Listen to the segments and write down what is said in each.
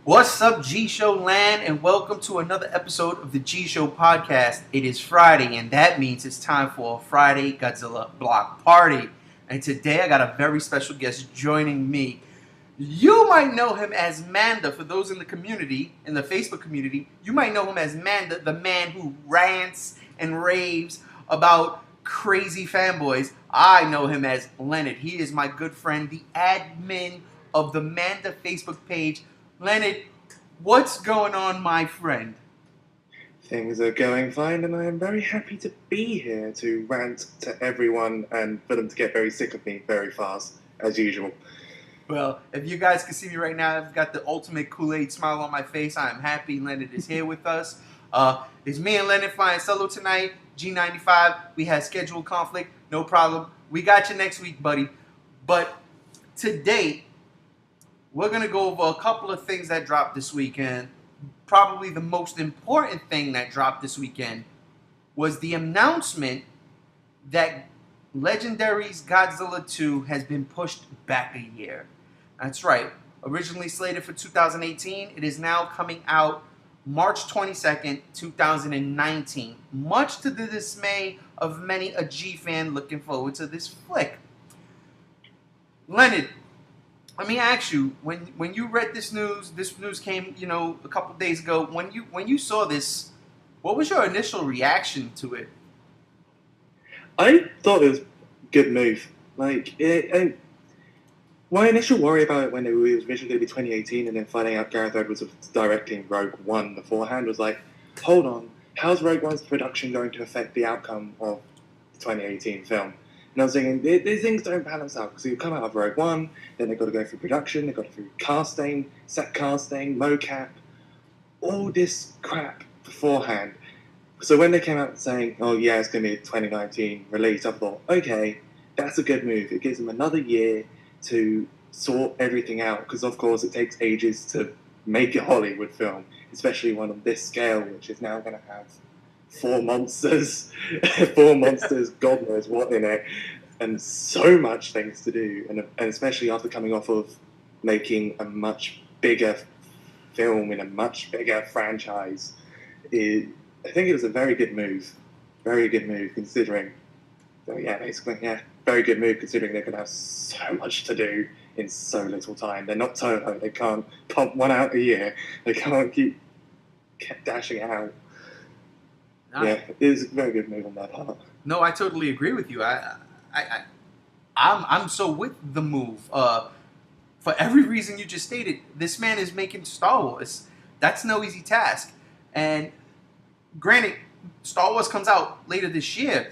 What's up, G Show land, and welcome to another episode of the G Show podcast. It is Friday, and that means it's time for a Friday Godzilla block party. And today I got a very special guest joining me. You might know him as Manda. For those in the community, in the Facebook community, you might know him as Manda, the man who rants and raves about crazy fanboys. I know him as Leonard. He is my good friend, the admin of the Manda Facebook page. Leonard, what's going on, my friend? Things are going fine, and I am very happy to be here to rant to everyone and for them to get very sick of me very fast, as usual. Well, if you guys can see me right now, I've got the ultimate Kool-Aid smile on my face. I am happy Leonard is here with us. It's me and Leonard flying solo tonight, G95. We had scheduled conflict, no problem. We got you next week, buddy. But today, we're going to go over a couple of things that dropped this weekend. Probably the most important thing that dropped this weekend was the announcement that Legendary's Godzilla 2 has been pushed back a year. That's right. Originally slated for 2018, it is now coming out March 22nd, 2019. Much to the dismay of many a G fan looking forward to this flick. Leonard, let me ask you, when you read this news came, a couple days ago. When you saw this, what was your initial reaction to it? I thought it was a good move. My initial worry about it when it was originally going to be 2018 and then finding out Gareth Edwards was directing Rogue One beforehand was like, hold on, how's Rogue One's production going to affect the outcome of the 2018 film? And I was thinking, these things don't balance out, because you come out of Rogue One, then they've got to go through production, they've got to go through casting, set casting, mocap, all this crap beforehand. So when they came out saying, oh yeah, it's going to be a 2019 release, I thought, okay, that's a good move. It gives them another year to sort everything out, because of course it takes ages to make a Hollywood film, especially one on this scale, which is now going to have four monsters, God knows what in it, and so much things to do, and especially after coming off of making a much bigger film in a much bigger franchise. I think it was a very good move considering. So yeah, basically, yeah, very good move considering they're going to have so much to do in so little time. They're not Toho. They can't pump one out a year. They can't keep dashing it out. Yeah, it is a very good move on their part. No, I totally agree with you. I'm so with the move. For every reason you just stated, this man is making Star Wars. That's no easy task. And granted, Star Wars comes out later this year,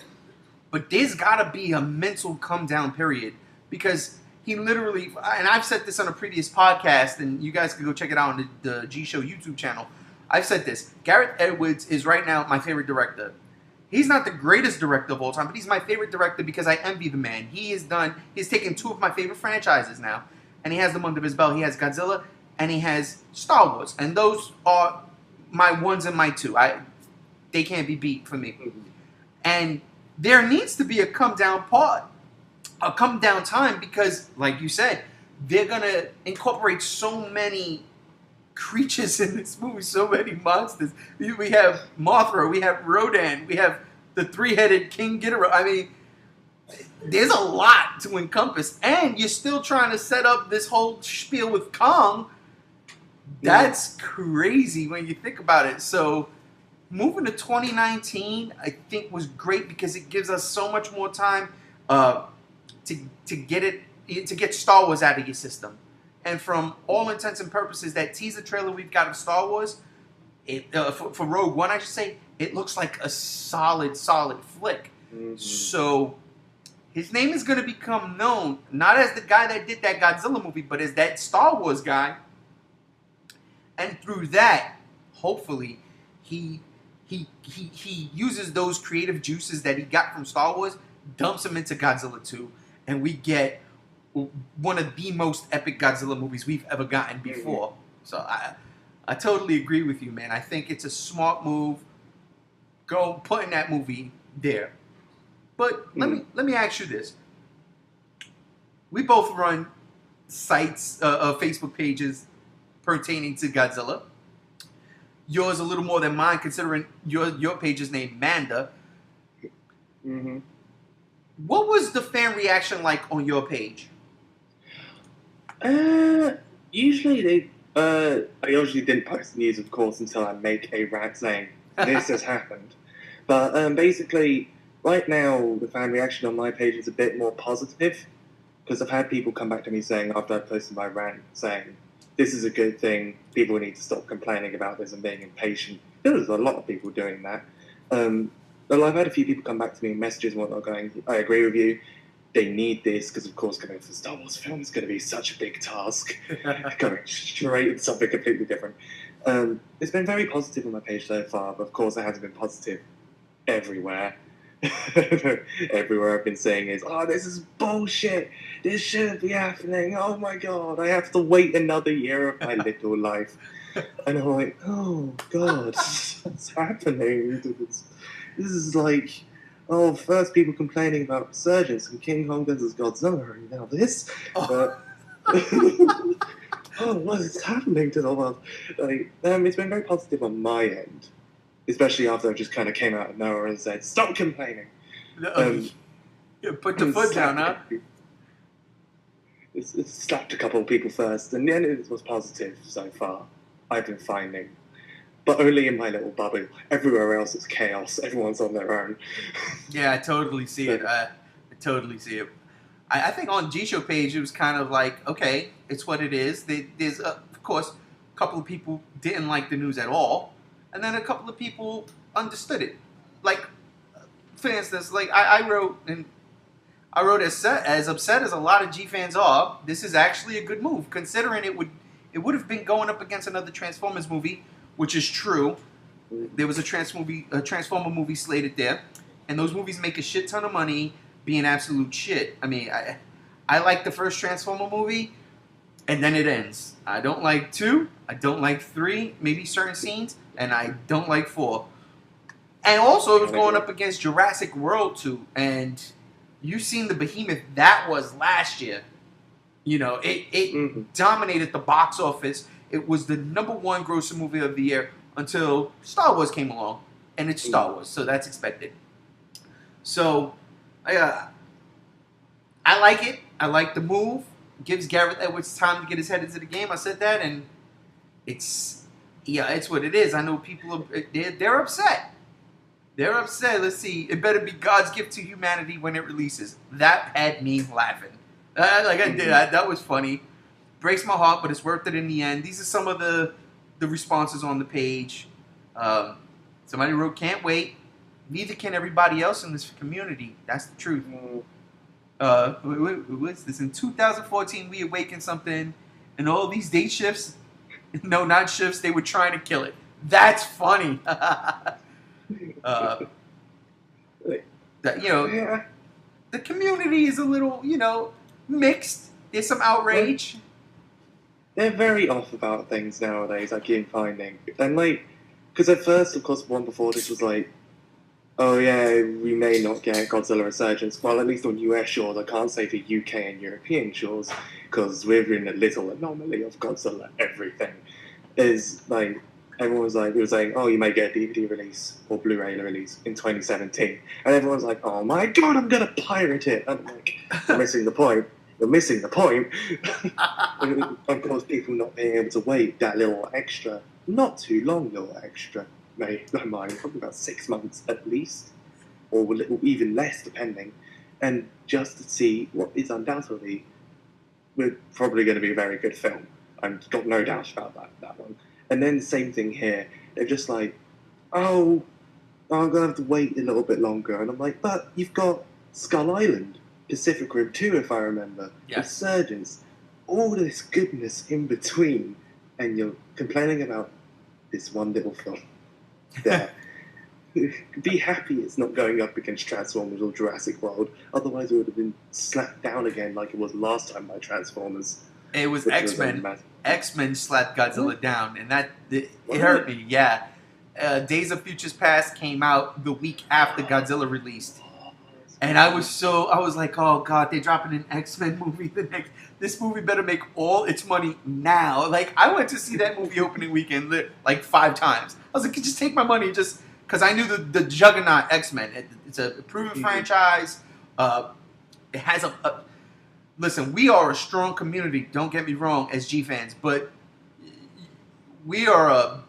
but there's got to be a mental come down period, because he literally, and I've said this on a previous podcast, and you guys can go check it out on the G Show YouTube channel. I've said this. Gareth Edwards is right now my favorite director. He's not the greatest director of all time, but he's my favorite director because I envy the man. He's taken two of my favorite franchises now, and he has them under his belt. He has Godzilla, and he has Star Wars, and those are my ones and my two. They can't be beat for me. And there needs to be a come down time, because, like you said, they're gonna incorporate so many creatures in this movie, so many monsters. We have Mothra, we have Rodan, we have the three-headed King Ghidorah. I mean, there's a lot to encompass, and you're still trying to set up this whole spiel with Kong. That's crazy when you think about it. So moving to 2019, I think, was great because it gives us so much more time to get Star Wars out of your system. And from all intents and purposes, that teaser trailer we've got of Star Wars, for Rogue One, I should say, it looks like a solid flick. Mm-hmm. So his name is going to become known, not as the guy that did that Godzilla movie, but as that Star Wars guy. And through that, hopefully, he uses those creative juices that he got from Star Wars, dumps them into Godzilla 2, and we get one of the most epic Godzilla movies we've ever gotten before. Mm-hmm. So I totally agree with you, man. I think it's a smart move. Go putting that movie there. But let me ask you this. We both run sites, Facebook pages pertaining to Godzilla. Yours a little more than mine, considering your page is named Manda. Mm-hmm. What was the fan reaction like on your page? Usually I usually didn't post news, of course, until I make a rant saying this has happened. But basically, right now the fan reaction on my page is a bit more positive because I've had people come back to me saying after I posted my rant saying this is a good thing. People need to stop complaining about this and being impatient. There was a lot of people doing that. Well, I've had a few people come back to me in messages and whatnot going, I agree with you. They need this because, of course, coming for Star Wars film is going to be such a big task. Going straight into something completely different. It's been very positive on my page so far, but of course, it hasn't been positive everywhere. Everywhere I've been saying is, oh, this is bullshit. This shouldn't be happening. Oh my god, I have to wait another year of my little life. And I'm like, oh god, what's happening? This is like, oh, first people complaining about Resurgence and King Kong versus Godzilla, and now this. Oh, what is happening to the world? Like, it's been very positive on my end, especially after I just kind of came out of nowhere and said, "Stop complaining." Put the foot down, huh? It's slapped a couple of people first, and then it was positive so far. I've been finding. But only in my little bubble. Everywhere else it's chaos. Everyone's on their own. Yeah, I totally see it. I totally see it. I think on G-Show page, it was kind of like, okay, it's what it is. There's, of course, a couple of people didn't like the news at all. And then a couple of people understood it. Like, for instance, like I wrote as upset as a lot of G fans are, this is actually a good move, considering it would have been going up against another Transformers movie, which is true. There was a Transformer movie slated there, and those movies make a shit ton of money, being absolute shit. I mean, I like the first Transformer movie, and then it ends. I don't like 2, I don't like 3, maybe certain scenes, and I don't like 4. And also, it was going up against Jurassic World 2, and you've seen the behemoth that was last year. You know, it dominated the box office. It was the #1 grossing movie of the year until Star Wars came along, and it's Star Wars, so that's expected. So, I like it. I like the move. Gives Gareth Edwards time to get his head into the game. I said that, and it's what it is. I know people they're upset. They're upset. Let's see. It better be God's gift to humanity when it releases. That had me laughing. That was funny. Breaks my heart, but it's worth it in the end. These are some of the responses on the page. Somebody wrote, "Can't wait. Neither can everybody else in this community." That's the truth. What's this? In 2014, we awakened something, and all these date shifts. No, not shifts. They were trying to kill it. That's funny. The community is a little, mixed. There's some outrage. They're very off about things nowadays, I keep finding. And, because at first, of course, one before this was like, oh yeah, we may not get Godzilla Resurgence. Well, at least on US shores, I can't say for UK and European shores, because we're in a little anomaly of Godzilla everything. Is, everyone was saying, oh, you may get a DVD release or Blu-ray release in 2017. And everyone's like, oh my god, I'm going to pirate it. And I'm like, you're missing the point. You're missing the point. Of course, people not being able to wait that little extra, not too long little extra, probably about 6 months at least, or a little even less depending, and just to see what is undoubtedly we're probably going to be a very good film. I've got no doubt about that one. And then same thing here. They're just like, oh, I'm going to have to wait a little bit longer. And I'm like, but you've got Skull Island, Pacific Rim 2, if I remember, Resurgence, all this goodness in between, and you're complaining about this one little film. Yeah. Be happy it's not going up against Transformers or Jurassic World, otherwise it would have been slapped down again like it was last time by Transformers. It was X-Men. X-Men slapped Godzilla down, and it hurt me, yeah. Days of Futures Past came out the week after Godzilla released. And I was like, oh god, they're dropping an X-Men movie. This movie better make all its money now. Like, I went to see that movie opening weekend like 5 times. I was like, just take my money, just because I knew the juggernaut X-Men. It's a proven franchise. It has listen, we are a strong community. Don't get me wrong, as G fans, but we are a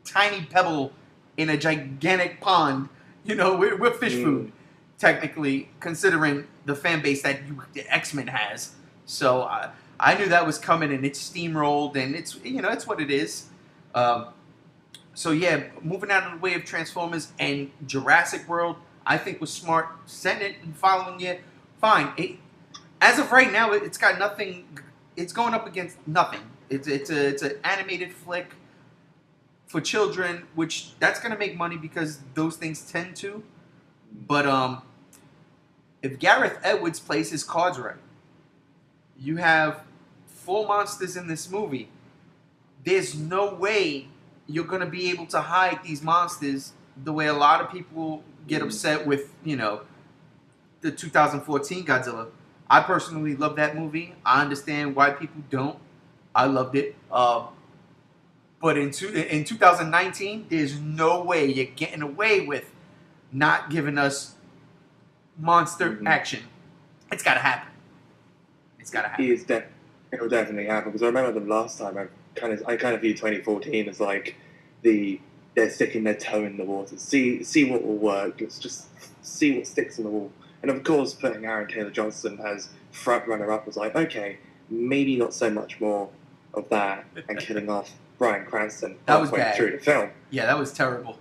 tiny pebble in a gigantic pond. You know, we're fish food, technically, considering the fan base that the X-Men has. So I knew that was coming, and it steamrolled, and it's what it is. So yeah, moving out of the way of Transformers and Jurassic World, I think was smart. Send it and following it, fine. As of right now, it's got nothing. It's going up against nothing. It's an animated flick for children, which that's gonna make money because those things tend to. But if Gareth Edwards plays his cards right, you have 4 monsters in this movie. There's no way you're gonna be able to hide these monsters the way a lot of people get upset with, the 2014 Godzilla. I personally love that movie. I understand why people don't. I loved it. But in 2019, there's no way you're getting away with not giving us monster action. It's got to happen. It's got to happen. It will definitely happen, because I remember the last time I kind of viewed 2014 as like they're sticking their toe in the water, see what will work. Let's just see what sticks in the wall. And of course, putting Aaron Taylor Johnson as front runner up was like, okay, maybe not so much more of that, and killing off Bryan Cranston halfway through the film. Yeah, that was terrible.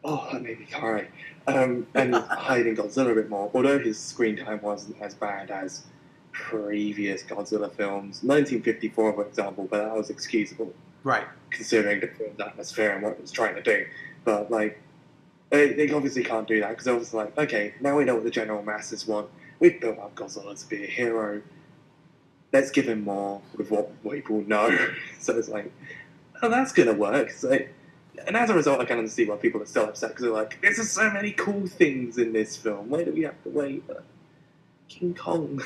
Oh, that made me cry. And hiding Godzilla a bit more, although his screen time wasn't as bad as previous Godzilla films. 1954, for example, but that was excusable. Right. Considering the film's atmosphere and what it was trying to do. But, like, they obviously can't do that, because they're obviously like, okay, now we know what the general masses want. We've built up Godzilla to be a hero. Let's give him more with what people know. So it's like, oh, that's going to work. So, and as a result, I can understand why people are still upset, because they're like, there's just so many cool things in this film. Why do we have to wait? King Kong.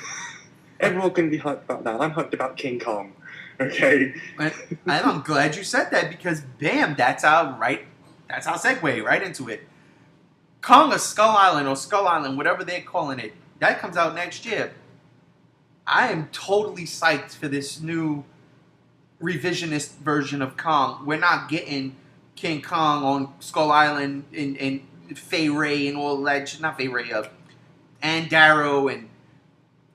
Everyone can be hyped about that. I'm hyped about King Kong. Okay? And I'm glad you said that, because bam, that's our segue right into it. Kong of Skull Island, or Skull Island, whatever they're calling it, that comes out next year. I am totally psyched for this new revisionist version of Kong. We're not getting King Kong on Skull Island and Fay Ray and all that. Not Fay Ray, and Darrow, and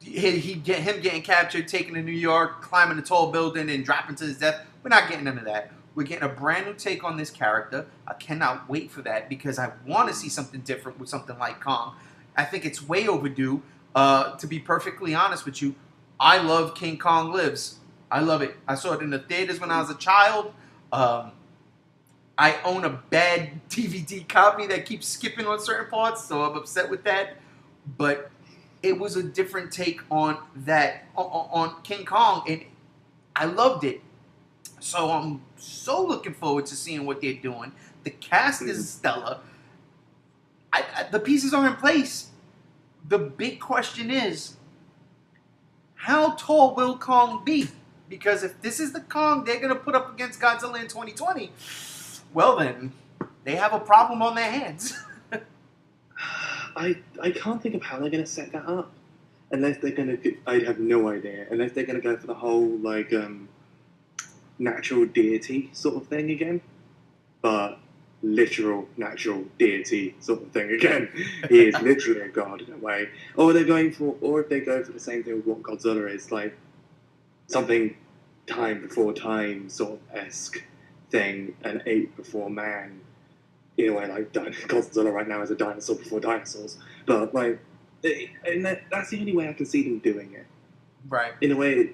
him getting captured, taken to New York, climbing a tall building and dropping to his death. We're not getting none of that. We're getting a brand new take on this character. I cannot wait for that, because I want to see something different with something like Kong. I think it's way overdue. To be perfectly honest with you, I love King Kong Lives. I love it. I saw it in the theaters when I was a child. I own a bad DVD copy that keeps skipping on certain parts, so I'm upset with that. But it was a different take on that, on King Kong, and I loved it. So I'm so looking forward to seeing what they're doing. The cast is stellar. The pieces are in place. The big question is, how tall will Kong be? Because if this is the Kong they're going to put up against Godzilla in 2020, well then, they have a problem on their hands. I can't think of how they're going to set that up. Unless they're going to... I have no idea. Unless they're going to go for the whole, like, natural deity sort of thing again. But literal natural deity sort of thing again. He is literally a god in a way. Or if they go for the same thing with what Godzilla is, like something time before time sort of esque thing, an ape before man. In a way, like Godzilla right now is a dinosaur before dinosaurs. But like, and that's the only way I can see them doing it. Right. In a way,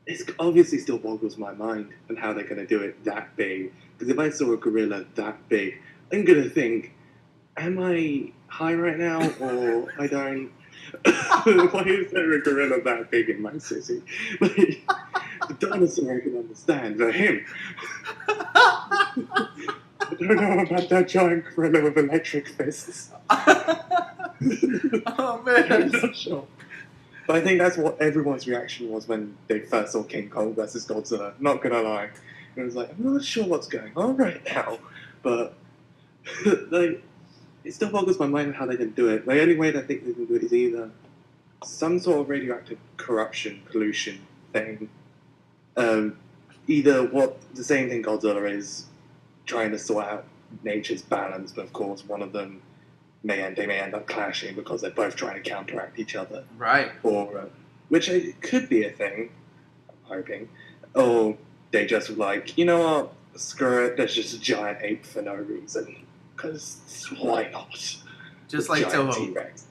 it obviously still boggles my mind on how they're going to do it that big. Because if I saw a gorilla that big, I'm going to think, am I high right now, or I don't? Why is there a gorilla that big in my city? Like, the dinosaur I can understand, but him. I don't know about that giant gorilla with electric fists. Oh I'm man. not sure. But I think that's what everyone's reaction was when they first saw King Kong versus Godzilla. Not gonna lie, it was like, I'm not sure what's going on right now, but like, it still boggles my mind how they didn't do it. The only way that I think they can do it is either some sort of radioactive corruption, pollution thing. Either what the same thing Godzilla is trying to sort out nature's balance, but of course one of them may end up clashing because they're both trying to counteract each other. Right. Or which could be a thing, I'm hoping. Or they just were like, you know what, screw it, there's just a giant ape for no reason. Because why not? Just A like giant Toho. T-Rex.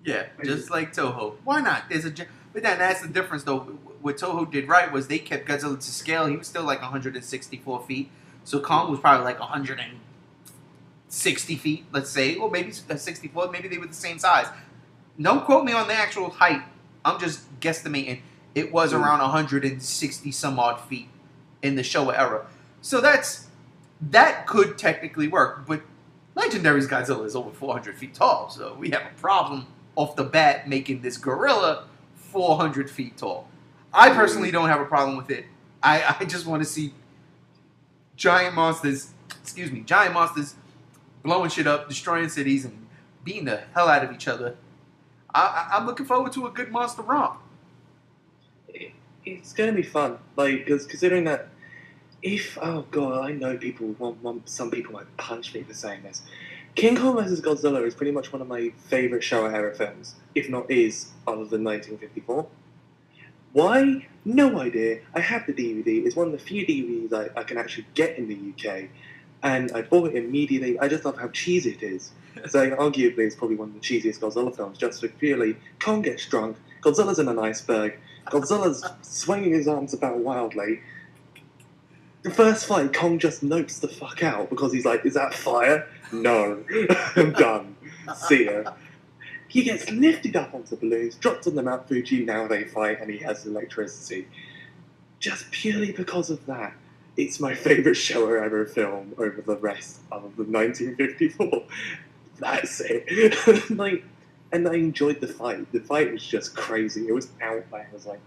Yeah, just like Toho. Why not? But then that's the difference, though. What Toho did right was they kept Godzilla to scale. He was still like 164 feet. So Kong was probably like 160 feet, let's say. Or maybe 64. Maybe they were the same size. Don't quote me on the actual height. I'm just guesstimating. It was around 160 some odd feet in the Showa era. So that could technically work. But Legendary's Godzilla is over 400 feet tall. So we have a problem off the bat making this gorilla 400 feet tall. I personally don't have a problem with it. I just want to see giant monsters blowing shit up, destroying cities, and beating the hell out of each other. I'm looking forward to a good monster romp. It's going to be fun. Like, because considering that oh god, I know some people might punch me for saying this. King Kong vs. Godzilla is pretty much one of my favourite Showa era films, if not is, other than 1954. Why? No idea. I have the DVD. It's one of the few DVDs I can actually get in the UK, and I bought it immediately. I just love how cheesy it is. So arguably it's probably one of the cheesiest Godzilla films, just for purely Kong gets drunk, Godzilla's in an iceberg, Godzilla's swinging his arms about wildly. The first fight, Kong just nopes the fuck out because he's like, is that fire? No. I'm done. See ya. He gets lifted up onto balloons, dropped on the Mount Fuji, now they fight, and he has electricity. Just purely because of that, it's my favourite Showa ever film over the rest of the 1954. That's it. And I enjoyed the fight. The fight was just crazy. It was out there. I was like,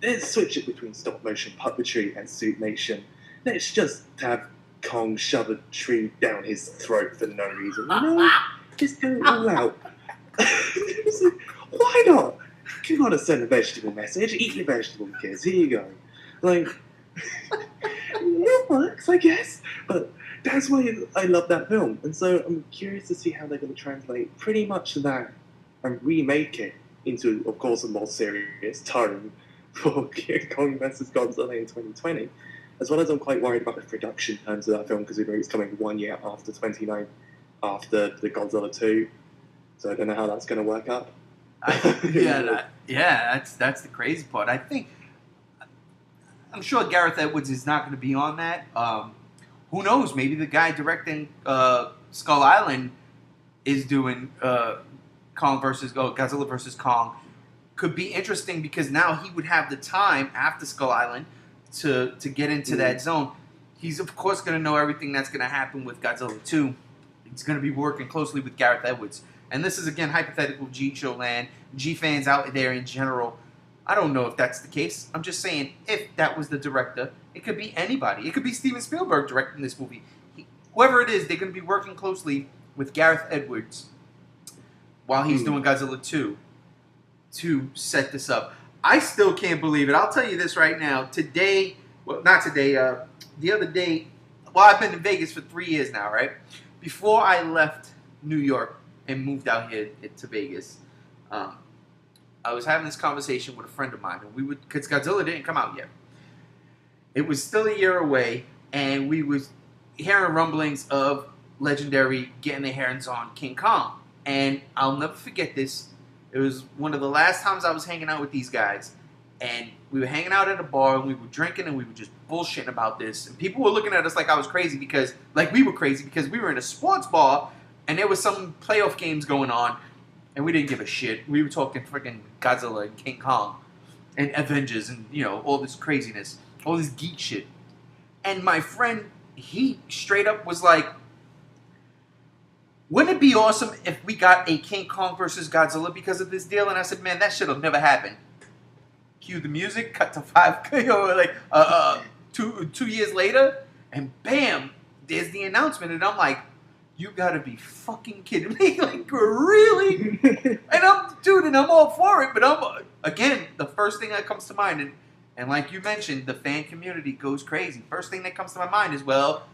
let's switch it between stop motion puppetry and suitmation. Let's just have Kong shove a tree down his throat for no reason. Just go all out. Like, why not? You gotta send a vegetable message. Eat your vegetable, kids. Here you go. Like, it works, I guess. But that's why I love that film. And so I'm curious to see how they're going to translate pretty much that and remake it into, of course, a more serious tone for King Kong vs. Godzilla in 2020. As well as I'm quite worried about the production terms of that film, considering it's coming 1 year after after the Godzilla 2. So I don't know how that's going to work out. That's the crazy part. I'm sure Gareth Edwards is not going to be on that. Who knows? Maybe the guy directing Skull Island is doing Godzilla versus Kong. Could be interesting because now he would have the time after Skull Island to get into that zone. He's of course going to know everything that's going to happen with Godzilla 2. He's going to be working closely with Gareth Edwards. And this is again hypothetical G-Show land, G-fans out there in general. I don't know if that's the case. I'm just saying, if that was the director, it could be anybody. It could be Steven Spielberg directing this movie. Whoever it is, they're going to be working closely with Gareth Edwards while he's doing Godzilla 2 to set this up. I still can't believe it. I'll tell you this right now. The other day, I've been in Vegas for 3 years now, right? Before I left New York and moved out here to Vegas, I was having this conversation with a friend of mine, and because Godzilla didn't come out yet. It was still a year away, and we was hearing rumblings of Legendary getting their hands on King Kong. And I'll never forget this. It was one of the last times I was hanging out with these guys, and we were hanging out at a bar, and we were drinking, and we were just bullshitting about this. And people were looking at us like we were crazy because we were in a sports bar, and there was some playoff games going on. And we didn't give a shit. We were talking freaking Godzilla and King Kong and Avengers and, all this craziness. All this geek shit. And my friend, he straight up was like, Wouldn't it be awesome if we got a King Kong versus Godzilla because of this deal? And I said, man, that shit'll never happen. Cue the music, cut to 2 years later, and bam, there's the announcement, and I'm like, you gotta be fucking kidding me! Like, really? And I'm all for it, but again, the first thing that comes to mind, and like you mentioned, the fan community goes crazy. First thing that comes to my mind is, well,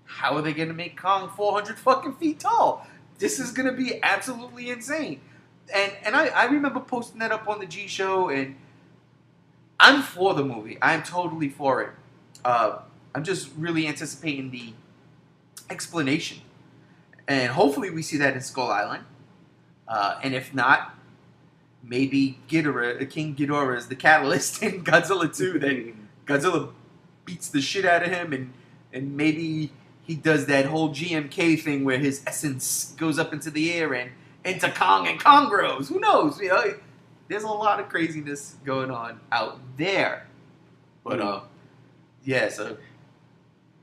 how are they gonna make Kong 400 fucking feet tall? This is gonna be absolutely insane. And I remember posting that up on the G Show, and I'm for the movie. I'm totally for it. I'm just really anticipating the explanation. And hopefully we see that in Skull Island. And if not, maybe King Ghidorah is the catalyst in Godzilla 2. Then Godzilla beats the shit out of him, and maybe he does that whole GMK thing where his essence goes up into the air and into Kong, and Kong grows. Who knows? You know, there's a lot of craziness going on out there. But yeah, so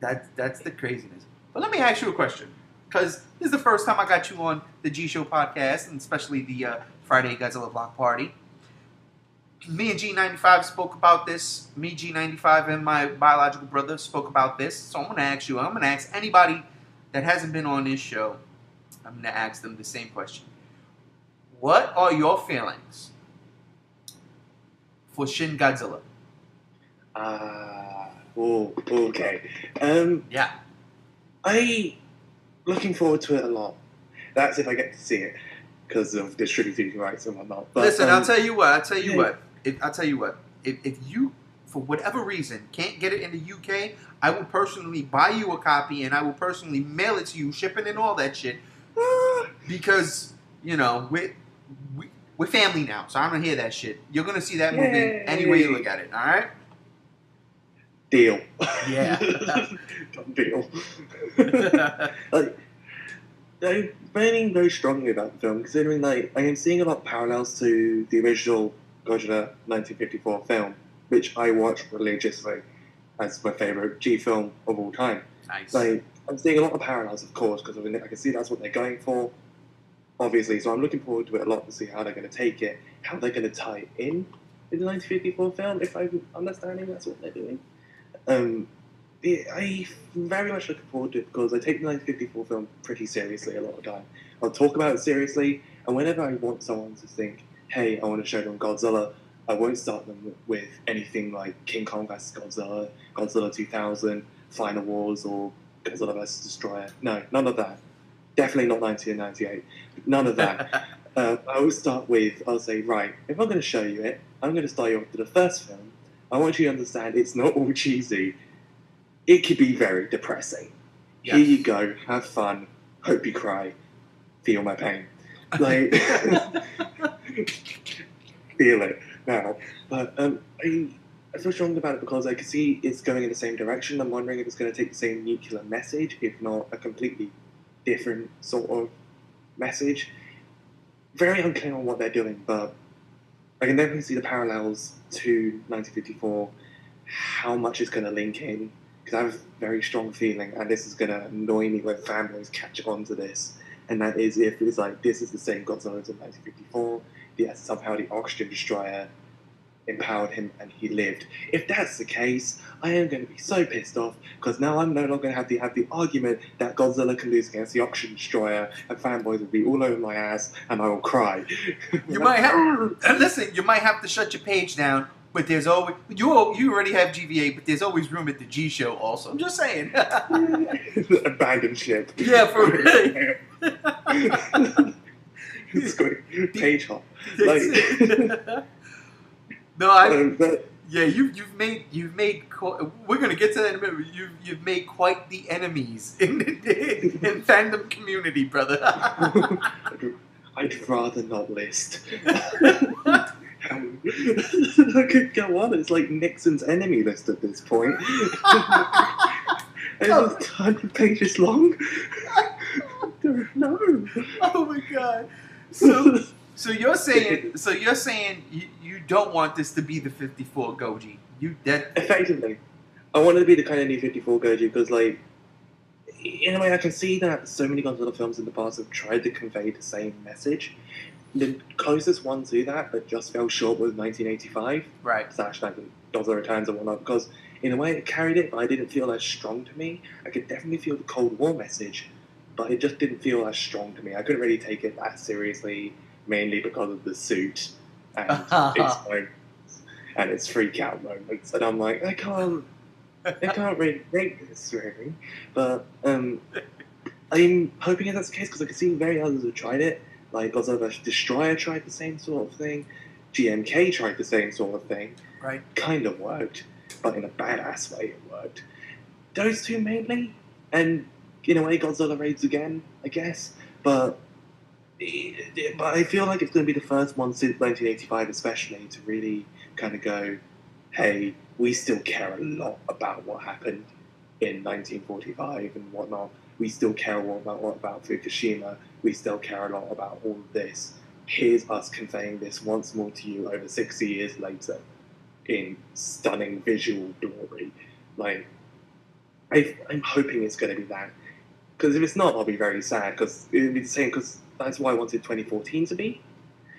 that's the craziness. But let me ask you a question, because this is the first time I got you on the G Show podcast, and especially the Friday Godzilla Block Party. Me and G95 spoke about this. Me, G95, and my biological brother spoke about this. So I'm going to ask you. I'm going to ask anybody that hasn't been on this show. I'm going to ask them the same question. What are your feelings for Shin Godzilla? Okay. Yeah. Looking forward to it a lot. That's if I get to see it, because of distributing rights and whatnot. But, listen, I'll tell you what. If you, for whatever reason, can't get it in the UK, I will personally buy you a copy, and I will personally mail it to you, shipping and all that shit. Because, you know, we're family now, so I'm gonna hear that shit. You're gonna see that movie any way you look at it. All right. Deal. Yeah. Deal. I'm feeling very strongly about the film, considering I am seeing a lot of parallels to the original Godzilla 1954 film, which I watch religiously as my favorite G film of all time. Nice. I'm seeing a lot of parallels, of course, because I can see that's what they're going for, obviously. So I'm looking forward to it a lot to see how they're going to take it, how they're going to tie it in with the 1954 film, if I'm understanding that's what they're doing. I'm very much looking forward to it, because I take the 1954 film pretty seriously a lot of the time. I'll talk about it seriously, and whenever I want someone to think, hey, I want to show them Godzilla, I won't start them with anything like King Kong vs. Godzilla, Godzilla 2000, Final Wars, or Godzilla vs. Destroyer. No, none of that. Definitely not 1998. None of that. I'll say, right, if I'm going to show you it, I'm going to start you off with the first film. I want you to understand it's not all cheesy. It could be very depressing. Yes. Here you go, have fun, hope you cry, feel my pain. Feel it now. But I feel strong about it because I can see it's going in the same direction. I'm wondering if it's going to take the same nuclear message, if not a completely different sort of message. Very unclear on what they're doing, but I can definitely see the parallels to 1954, how much it's going to link in, because I have a very strong feeling, and this is going to annoy me when fanboys catch on to this, and that is if it's like, this is the same Godzilla as in 1954, somehow the oxygen destroyer empowered him and he lived. If that's the case, I am going to be so pissed off, because now I'm no longer going to have the argument that Godzilla can lose against the oxygen destroyer, and fanboys will be all over my ass and I will cry. You might have to shut your page down, but there's always, you already have GVA, but there's always room at the G Show also. I'm just saying. Abandoned ship. Yeah, for real. It's great. Page hop. No, yeah, you've made. We're gonna get to that in a minute. You've made quite the enemies in fandom community, brother. I'd rather not list. I could go on. It's like Nixon's enemy list at this point. It's 100 pages long. No. Oh my god. So you're saying you don't want this to be the 54 Goji. Effectively, I want it to be the kind of new 54 Goji, because in a way, I can see that so many Godzilla films in the past have tried to convey the same message. The closest one to that just fell short was 1985 Right. slash like Godzilla Returns and whatnot, because in a way it carried it, but I didn't feel as strong to me. I could definitely feel the Cold War message, but it just didn't feel as strong to me. I couldn't really take it that seriously, mainly because of the suit and its moments and its freak out moments. And I'm like, I can't really rate this really, but I'm hoping that's the case because I can see very others have tried it. Like Godzilla vs. Destroyer tried the same sort of thing. GMK tried the same sort of thing. Right. Kind of worked, but in a badass way it worked. Those two mainly, and in a way Godzilla raids again, I guess. But I feel like it's going to be the first one since 1985 especially to really kind of go, hey, we still care a lot about what happened in 1945 and whatnot. We still care a lot about Fukushima. We still care a lot about all of this. Here's us conveying this once more to you over 60 years later in stunning visual glory. Like, I'm hoping it's going to be that. Because if it's not, I'll be very sad. Because it'll be the same. Because that's what I wanted 2014 to be.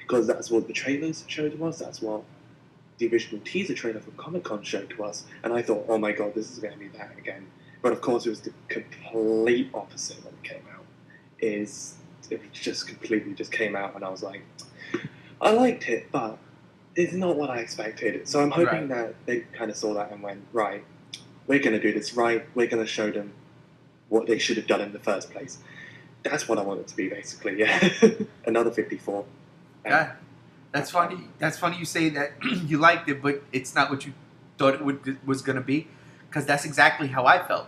Because that's what the trailers showed to us. That's what the original teaser trailer from Comic-Con showed to us. And I thought, oh my god, this is going to be that again. But of course, it was the complete opposite when it came out. It just completely just came out, and I was like, I liked it, but it's not what I expected. So I'm hoping that they kind of saw that and went, right, we're going to do this right. We're going to show them what they should have done in the first place. That's what I want it to be, basically. Yeah, another 54. Yeah, that's funny. That's funny you say that you liked it, but it's not what you thought it was going to be. Because that's exactly how I felt.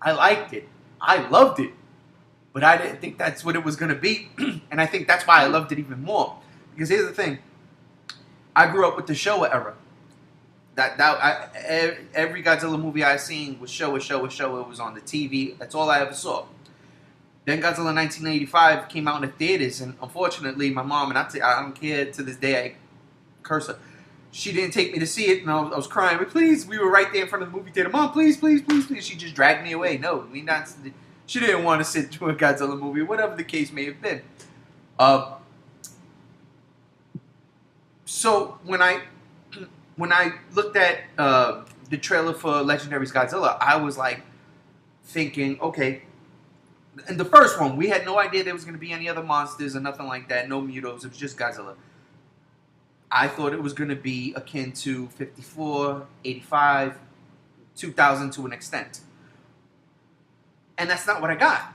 I liked it. I loved it. But I didn't think that's what it was going to be. And I think that's why I loved it even more. Because here's the thing. I grew up with the Showa era. Every Godzilla movie I seen was Showa. It was on the TV. That's all I ever saw. Then Godzilla 1985 came out in the theaters. And unfortunately, my mom, and I don't care to this day, I curse her. She didn't take me to see it, and I was crying. But please, we were right there in front of the movie theater. Mom, please, please, please, please. She just dragged me away. No, she didn't want to sit through a Godzilla movie, whatever the case may have been. So when I looked at the trailer for Legendary's Godzilla, I was like thinking, okay. In the first one, we had no idea there was going to be any other monsters or nothing like that. No Mutos. It was just Godzilla. I thought it was going to be akin to 54, 85, 2000 to an extent. And that's not what I got.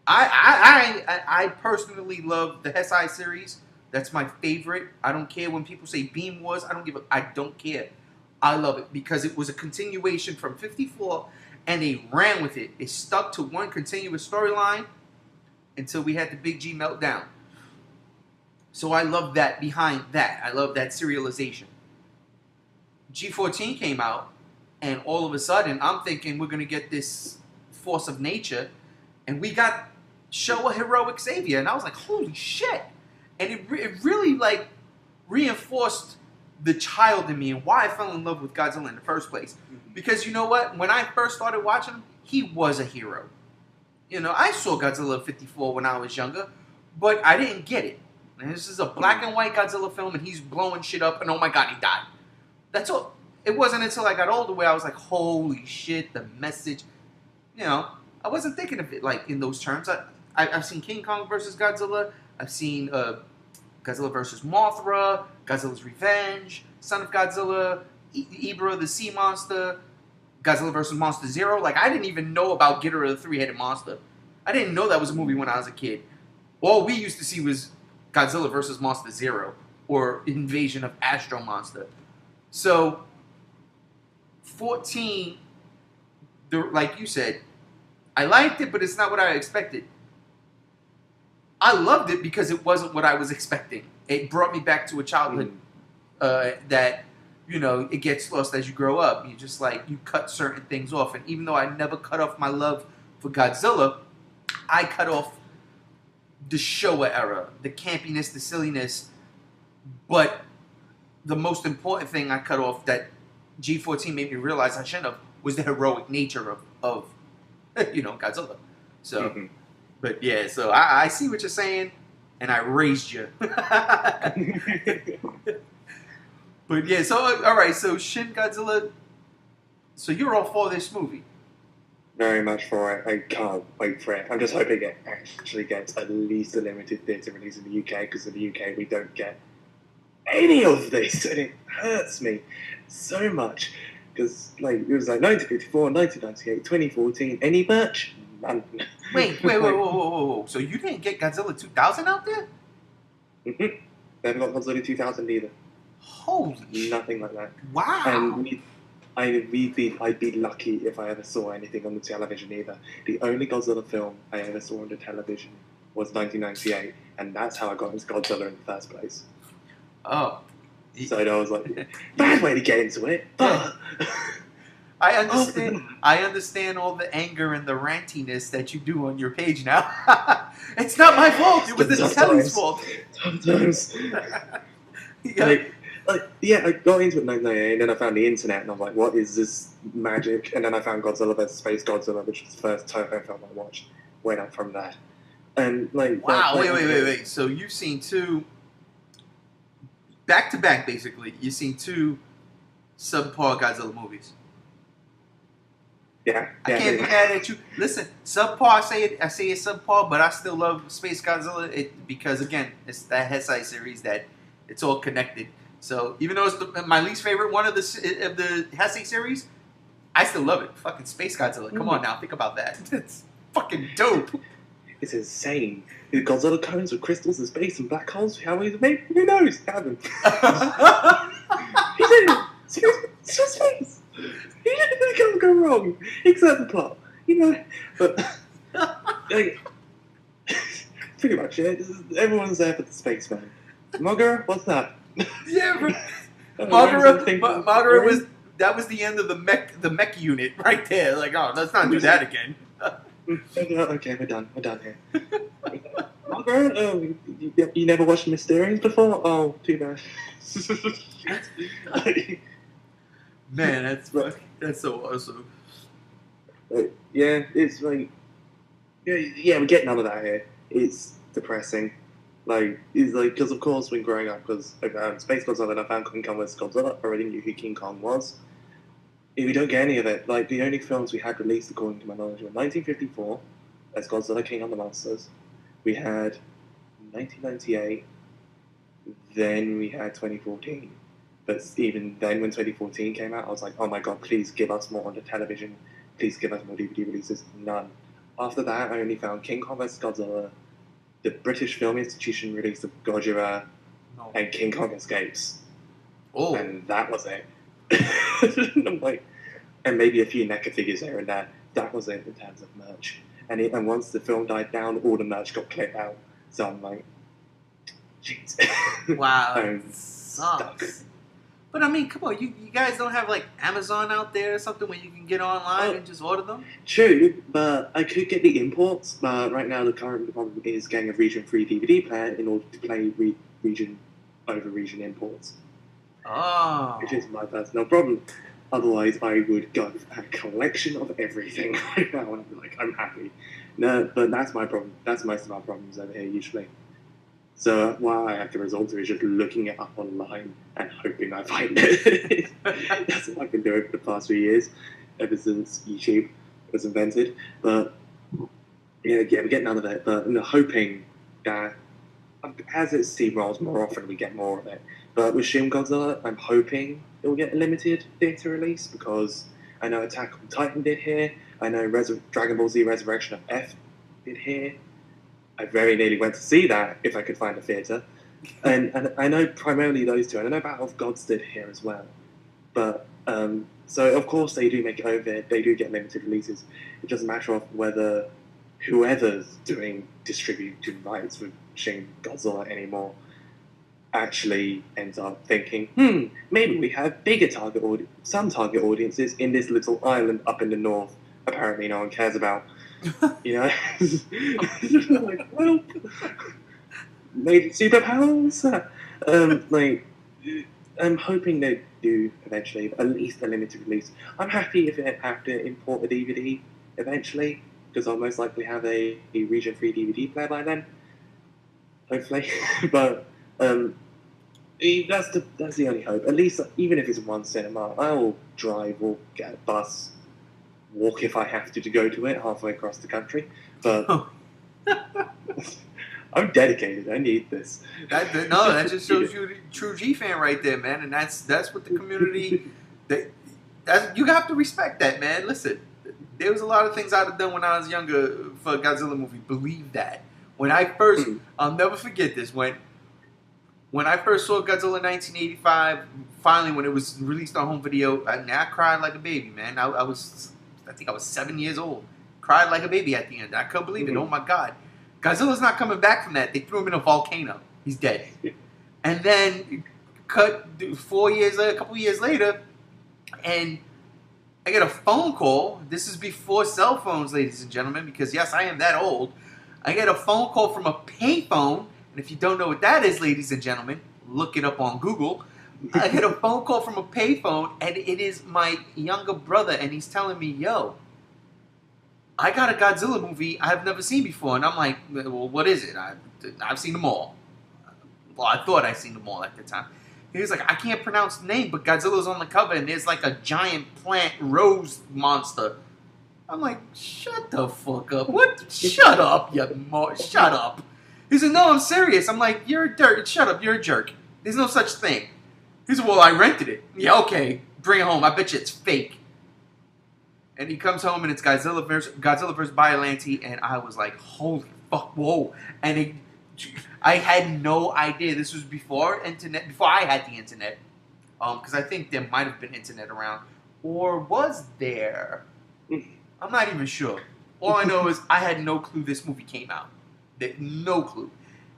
I personally love the Hesai series. That's my favorite. I don't care when people say Beam Wars. I don't care. I love it because it was a continuation from 54 and they ran with it. It stuck to one continuous storyline until we had the Big G meltdown. So I love that behind that. I love that serialization. G14 came out, and all of a sudden, I'm thinking we're going to get this force of nature, and we got Showa Heroic Savior, and I was like, holy shit. And it really, like, reinforced the child in me and why I fell in love with Godzilla in the first place. Because you know what? When I first started watching him, he was a hero. You know, I saw Godzilla 54 when I was younger, but I didn't get it. And this is a black and white Godzilla film, and he's blowing shit up, and oh my god, he died. That's all. It wasn't until I got older where I was like, holy shit, the message. You know, I wasn't thinking of it like in those terms. I've seen King Kong versus Godzilla. I've seen Godzilla versus Mothra, Godzilla's Revenge, Son of Godzilla, Ibra the Sea Monster, Godzilla versus Monster Zero. Like, I didn't even know about Ghidorah the Three-Headed Monster. I didn't know that was a movie when I was a kid. All we used to see was Godzilla versus Monster Zero or Invasion of Astro Monster. So, 14, like you said, I liked it, but it's not what I expected. I loved it because it wasn't what I was expecting. It brought me back to a childhood that, you know, it gets lost as you grow up. You just like, you cut certain things off. And even though I never cut off my love for Godzilla, I cut off the Showa era, the campiness, the silliness. But the most important thing I cut off that G14 made me realize I shouldn't have was the heroic nature of Godzilla. So, Mhm. but yeah, so I see what you're saying, and I raised you. But yeah, so all right, so Shin Godzilla. So you're all for this movie? Very much for it. I can't wait for it. I'm just hoping it actually gets at least a limited theatre release in the UK, because in the UK we don't get any of this, and it hurts me so much. Because it was like 1954, 1998, 2014. Any merch? None. Wait, whoa. So you didn't get Godzilla 2000 out there? Mm-hmm. They haven't got Godzilla 2000 either. Holy shit. Nothing like that. Wow. And I'd be lucky if I ever saw anything on the television either. The only Godzilla film I ever saw on the television was 1998, and that's how I got into Godzilla in the first place. Oh. So I was like, bad way to get into it, but I understand. I understand all the anger and the rantiness that you do on your page now. It's not my fault. It was the telly's fault. Sometimes. I got into it in 1998, and then I found the internet, and I was like, what is this magic? And then I found Godzilla vs. Space Godzilla, which was the first Toho film I watched. Went up from that. And wow, wait. So you've seen two, back to back basically, you've seen two subpar Godzilla movies. Yeah. I can't be mad at you. Listen, subpar, I say it's subpar, but I still love Space Godzilla because, again, it's that Heisei series that it's all connected. So even though it's my least favorite one of the Heisei series, I still love it. Fucking Space Godzilla. Come on now, think about that. It's fucking dope. It's insane. Godzilla cones with crystals and space and black holes. How is it made? Who knows? Haven't. He did it. Space. It can't go wrong, except the plot, But pretty much it. Everyone's there for the spaceman. Mogra, what's that? Yeah, Mogra was the end of the mech unit right there. Like, oh, let's not do that again. Okay, we're done here. Mogra, you never watched Mysterians before? Oh, too bad. Man, that's so awesome. Yeah, it's yeah, we get none of that here. It's depressing. Because of course when growing up, because Space Godzilla, and I found King Kong vs. Godzilla, I already knew who King Kong was. We don't get any of it. The only films we had released, according to my knowledge, were 1954, as Godzilla King of the Monsters. We had 1998, then we had 2014. But even then, when 2014 came out, I was like, oh my god, please give us more on the television. Please give us more DVD releases. None. After that, I only found King Kong vs. Godzilla, the British Film Institution release of Godzilla, and King Kong Escapes. Oh. And that was it. I'm like, and maybe a few NECA figures here and there. That was it in terms of merch. And once the film died down, all the merch got clipped out. So I'm like, jeez. Wow. I'm stuck. But I mean, come on, you guys don't have Amazon out there or something where you can get online and just order them? True, but I could get the imports. But right now, the current problem is getting a region-free DVD player in order to play region-over-region imports. Oh. Which is my personal problem. Otherwise, I would go for a collection of everything right now, and I'm happy. No, but that's my problem. That's most of our problems over here usually. So what I have to resort to is just looking it up online and hoping I find it. That's what I've been doing for the past few years, ever since YouTube was invented. But yeah, we get none of it. But I'm hoping that as it steamrolls more often, we get more of it. But with Shin Godzilla, I'm hoping it will get a limited theatre release, because I know Attack on Titan did here. I know Dragon Ball Z Resurrection of F did here. I very nearly went to see that if I could find a theatre. And I know primarily those two. And I know Battle of Gods did here as well. But, so of course they do make it over there. They do get limited releases. It doesn't matter of whether whoever's doing distributing rights with Shin Godzilla anymore actually ends up thinking, maybe we have some target audiences in this little island up in the north. Apparently no one cares about. Well, maybe superpowers. I'm hoping they do eventually, but at least a limited release. I'm happy if I have to import a DVD. eventually, because I'll most likely have a Region 3 DVD player by then, hopefully. But that's the only hope. At least, even if it's one cinema, I will drive or get a bus, walk if I have to go to it halfway across the country. But I'm dedicated. I need this. That just shows you the true G fan right there, man. And that's what the community. You have to respect that, man. Listen, there was a lot of things I'd have done when I was younger for a Godzilla movie. Believe that. When I first, I'll never forget this. When I first saw Godzilla 1985, finally when it was released on home video, I cried like a baby, man. I think I was 7 years old. Cried like a baby at the end. I couldn't believe it. Oh my God. Godzilla's not coming back from that. They threw him in a volcano. He's dead. And then cut 4 years later, a couple years later, and I get a phone call. This is before cell phones, ladies and gentlemen, because yes, I am that old. I get a phone call from a payphone, and if you don't know what that is, ladies and gentlemen, look it up on Google. I get a phone call from a payphone, and it is my younger brother, and he's telling me, yo, I got a Godzilla movie I've never seen before. And I'm like, well, what is it? I've seen them all. Well, I thought I'd seen them all at the time. He was like, I can't pronounce the name, but Godzilla's on the cover, and there's like a giant plant rose monster. I'm like, shut the fuck up. What? Shut up, shut up. He said, no, I'm serious. I'm like, you're a dirt. Shut up, you're a jerk. There's no such thing. He said, well, I rented it. Yeah, okay. Bring it home. I bet you it's fake. And he comes home and it's Godzilla vs. Biollante, and I was like, holy fuck, whoa. And I had no idea. This was before I had the internet. Because I think there might have been internet around. Or was there? I'm not even sure. All I know is I had no clue this movie came out. No clue.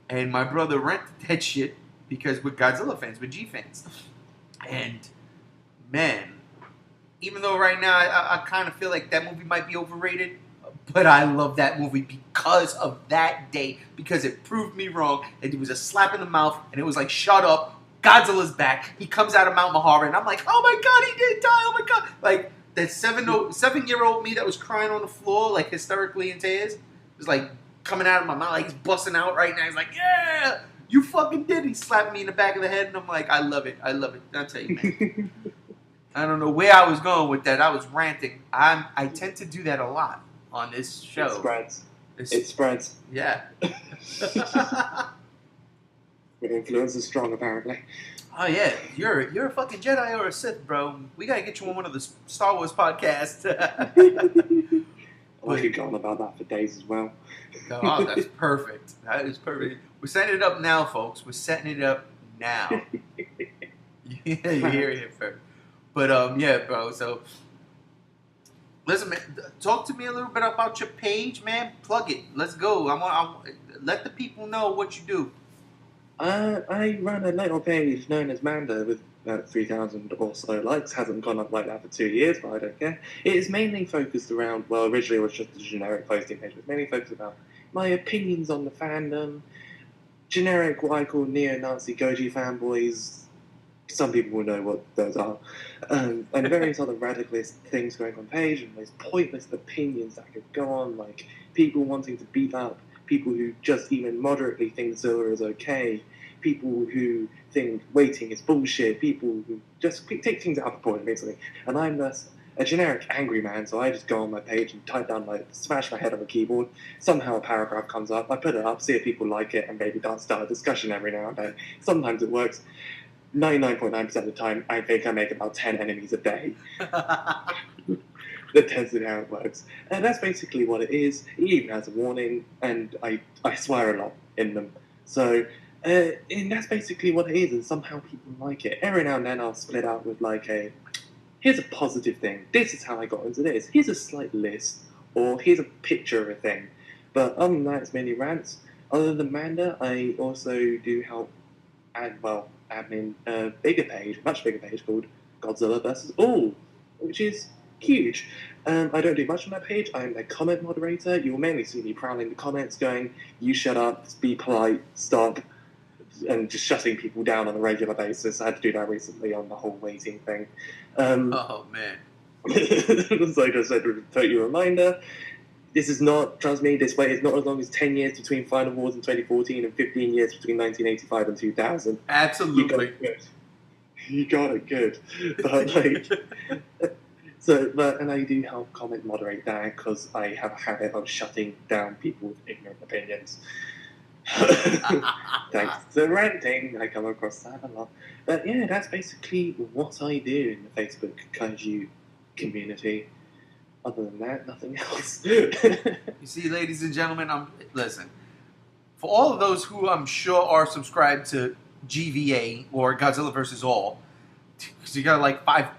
And my brother rented that shit because we're Godzilla fans, we're G fans. And, man, even though right now I kind of feel like that movie might be overrated, but I love that movie because of that day, because it proved me wrong, and it was a slap in the mouth, and it was like, shut up, Godzilla's back, he comes out of Mount Mahara, and I'm like, oh my God, he did die, oh my God. Like, that 7-year-old me that was crying on the floor, like, hysterically in tears, was like, coming out of my mouth, like, he's busting out right now, he's like, yeah, you fucking did. He slapped me in the back of the head, and I'm like, I love it, I'll tell you, man. I don't know where I was going with that. I was ranting. I tend to do that a lot on this show. It spreads. Yeah. Your influence is strong, apparently. Oh yeah, you're a fucking Jedi or a Sith, bro. We gotta get you on one of the Star Wars podcasts. I could go on about that for days as well. Oh, that's perfect. That is perfect. We're setting it up now, folks. We're setting it up now. You hear it here first. But yeah, bro. So listen, man. Talk to me a little bit about your page, man. Plug it. Let's go. I let the people know what you do. I run a little page known as Manda with 3,000 or so likes. Hasn't gone up like that for 2 years, but I don't care. It is mainly focused around. Well, originally it was just a generic posting page, but it's mainly focused about my opinions on the fandom. Generic, what I call neo-Nazi Goji fanboys. Some people will know what those are. And various other radicalist things going on page, and those pointless opinions that could go on, like people wanting to beat up people who just even moderately think Zilla is okay, people who think waiting is bullshit, people who just take things out of proportion, basically. And I'm just a generic angry man, so I just go on my page and type down, like, smash my head on the keyboard. Somehow a paragraph comes up, I put it up, see if people like it, and maybe start a discussion every now and then. Sometimes it works. 99.9% of the time, I think I make about 10 enemies a day. That tends to be how it works. And that's basically what it is. It even has a warning, and I swear a lot in them. So, and that's basically what it is, and somehow people like it. Every now and then I'll split out with like here's a positive thing. This is how I got into this. Here's a slight list, or here's a picture of a thing. But other than that, it's mainly rants. Other than Manda, I also do help admin a much bigger page called Godzilla vs. All, which is huge. I don't do much on that page. I'm a comment moderator. You'll mainly see me prowling the comments going, you shut up, be polite, stop, and just shutting people down on a regular basis. I had to do that recently on the whole waiting thing. Oh, man. So just said, tell you a reminder. This is not, trust me, this way it's not as long as 10 years between Final Wars in 2014 and 15 years between 1985 and 2000. Absolutely. You got it good. But like, so, but, and I do help comment moderate that because I have a habit of shutting down people with ignorant opinions. Thanks to ranting, I come across that a lot. But yeah, that's basically what I do in the Facebook Kaiju community. Other than that, nothing else. You see, ladies and gentlemen, listen. For all of those who I'm sure are subscribed to GVA or Godzilla vs. All, because you got like 5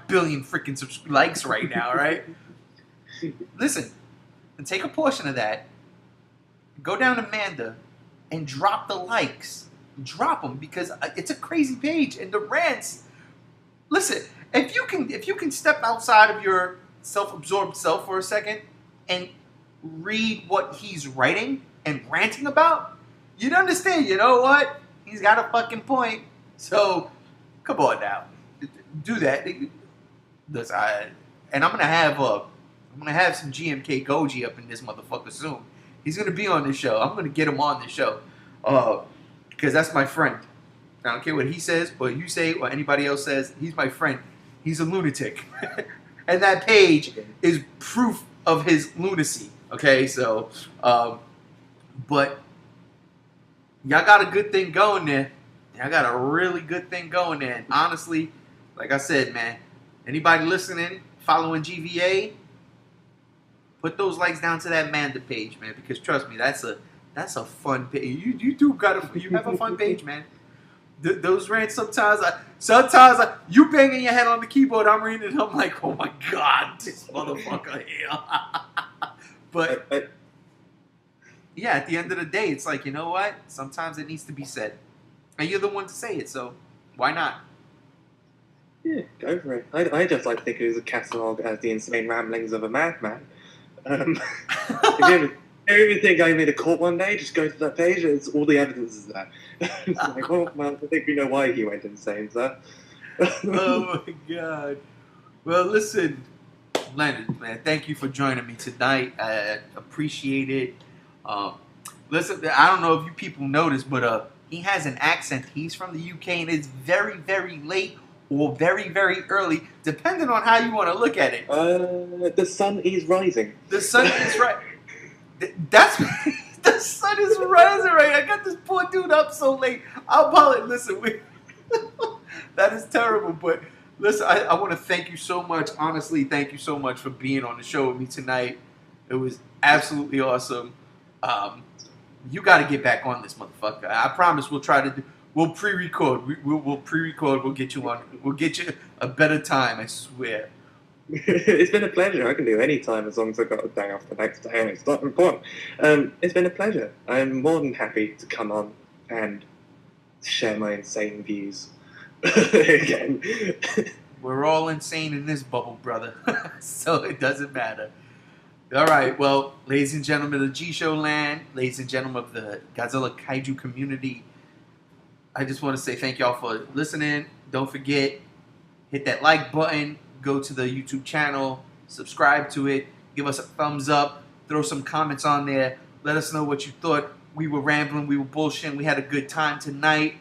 billion freaking likes right now, right? Listen, and take a portion of that, go down to Manda, and drop the likes. Drop them, because it's a crazy page, and the rants. Listen, if you can step outside of your self-absorbed self for a second and read what he's writing and ranting about, you'd understand. You know what? He's got a fucking point. So, come on now, do that. Listen, and I'm gonna have some GMK Goji up in this motherfucker soon. He's gonna be on this show. I'm gonna get him on this show, because that's my friend. I don't care what he says, what you say, or anybody else says. He's my friend. He's a lunatic. And that page is proof of his lunacy. Okay, so, but y'all got a good thing going there. Y'all got a really good thing going there. And honestly, like I said, man, anybody listening, following GVA, put those likes down to that Manda page, man. Because trust me, that's a fun page. You have a fun page, man. Those rants sometimes you banging your head on the keyboard, I'm reading it, and I'm like, oh my god, this motherfucker here. But yeah, at the end of the day, it's like, you know what? Sometimes it needs to be said, and you're the one to say it, so why not? Yeah, go for it. I just like to think of it as a catalogue as the insane ramblings of a madman. If you ever think I made a court one day, just go to that page, it's all the evidence is there. It's like, well, I think we know why he went insane, sir. Oh my god. Well, listen, Leonard, man, thank you for joining me tonight. I appreciate it. Listen, I don't know if you people noticed, but he has an accent. He's from the UK, and it's very, very late or very, very early, depending on how you want to look at it. The sun is rising. The sun is right. That's the sun is rising, right? I got this poor dude up so late. I'll apologize. Listen, that is terrible. But listen, I want to thank you so much. Honestly, thank you so much for being on the show with me tonight. It was absolutely awesome. You got to get back on this motherfucker. I promise we'll try to do. We'll pre-record. We'll pre-record. We'll get you on. We'll get you a better time. I swear. It's been a pleasure. I can do any time as long as I've got a day off the next day and it's not important. It's been a pleasure. I'm more than happy to come on and share my insane views again. We're all insane in this bubble, brother. So it doesn't matter. All right, well, ladies and gentlemen of the G-Show land, ladies and gentlemen of the Godzilla Kaiju community, I just want to say thank y'all for listening. Don't forget, hit that like button. Go to the YouTube channel, subscribe to it, give us a thumbs up, throw some comments on there. Let us know what you thought. We were rambling, we were bullshitting, we had a good time tonight.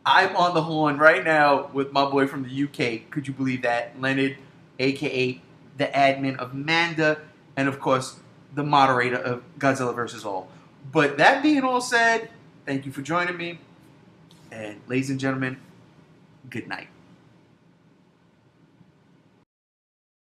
I'm on the horn right now with my boy from the UK. Could you believe that? Leonard, a.k.a. the admin of Manda, and of course, the moderator of Godzilla vs. All. But that being all said, thank you for joining me. And ladies and gentlemen, good night.